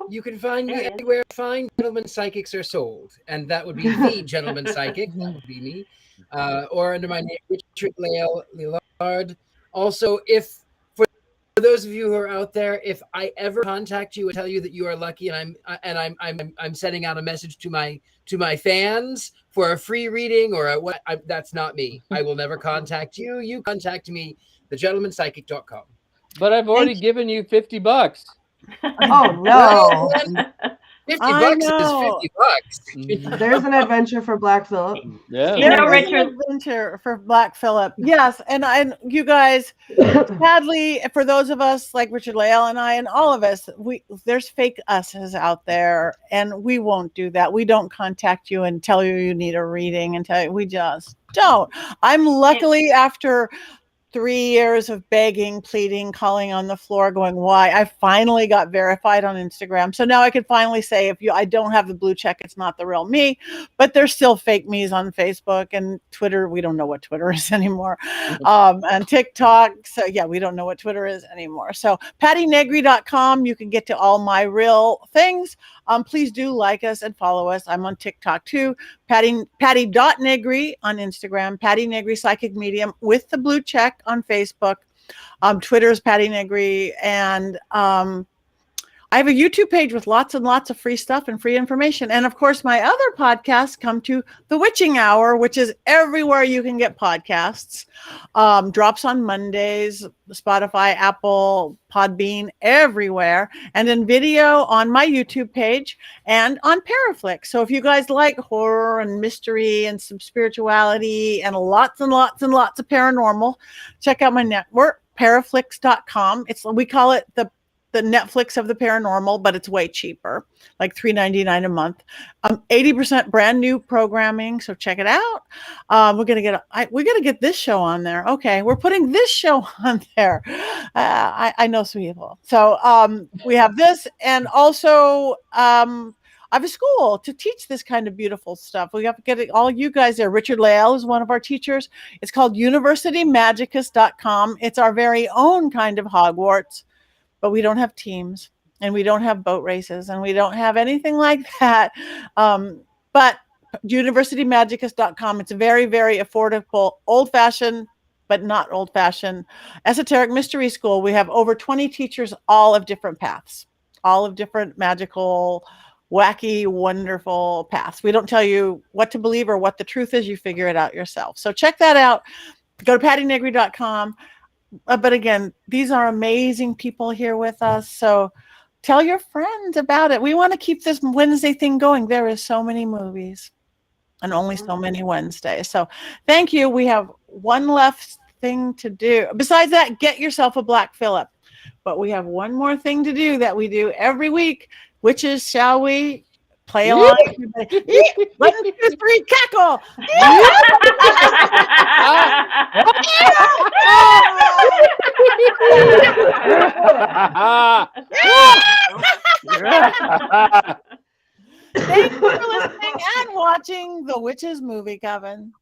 You can find me anywhere fine Gentleman Psychics are sold. And that would be the Gentleman Psychic. That would be me. Or under my name, Richard-Lael Lillard. Also, for those of you who are out there, if I ever contact you and tell you that you are lucky, and I'm sending out a message to my fans for a free reading or that's not me. I will never contact you. You contact me, thegentlemanpsychic.com. But I've already given you $50. Oh no! 50 bucks is 50 bucks. There's an adventure for Black Phillip. Yeah. You know, There's Richard. an adventure for Black Phillip. Yes, and you guys, sadly, for those of us like Richard-Lael and I, and all of us, there's fake us's out there, and we won't do that. We don't contact you and tell you need a reading and tell you. We just don't. I'm luckily, after 3 years of begging, pleading, calling on the floor, going, why? I finally got verified on Instagram. So now I can finally say, I don't have the blue check, it's not the real me, but there's still fake me's on Facebook and Twitter. We don't know what Twitter is anymore. And TikTok. So yeah, we don't know what Twitter is anymore. So pattinegri.com, you can get to all my real things. Please do like us and follow us. I'm on TikTok too. Patti.negri on Instagram, Patti Negri Psychic Medium with the blue check on Facebook. Twitter's Patti Negri. And I have a YouTube page with lots and lots of free stuff and free information. And of course, my other podcasts come to The Witching Hour, which is everywhere you can get podcasts. Drops on Mondays, Spotify, Apple, Podbean, everywhere. And in video on my YouTube page and on Paraflix. So if you guys like horror and mystery and some spirituality and lots and lots and lots of paranormal, check out my network, paraflix.com. We call it the Netflix of the paranormal, but it's way cheaper, like $3.99 a month. 80% brand new programming, so check it out. We're gonna get this show on there. Okay, we're putting this show on there. I know some people, so we have this, and also I have a school to teach this kind of beautiful stuff. We have to get all you guys there. Richard-Lael is one of our teachers. It's called universitymagicus.com. It's our very own kind of Hogwarts. But we don't have teams, and we don't have boat races, and we don't have anything like that. But universitymagicus.com, it's a very, very affordable, old-fashioned, but not old-fashioned, esoteric mystery school. We have over 20 teachers, all of different paths, all of different magical, wacky, wonderful paths. We don't tell you what to believe or what the truth is. You figure it out yourself. So check that out. Go to pattynegri.com. But again, these are amazing people here with us. So tell your friends about it. We want to keep this Wednesday thing going. There is so many movies and only so many Wednesdays. So thank you. We have one left thing to do. Besides that, get yourself a Black Phillip. But we have one more thing to do that we do every week, which is, shall we play along? Let's do 3, cackle. Thank you for listening and watching the Witches Movie Coven.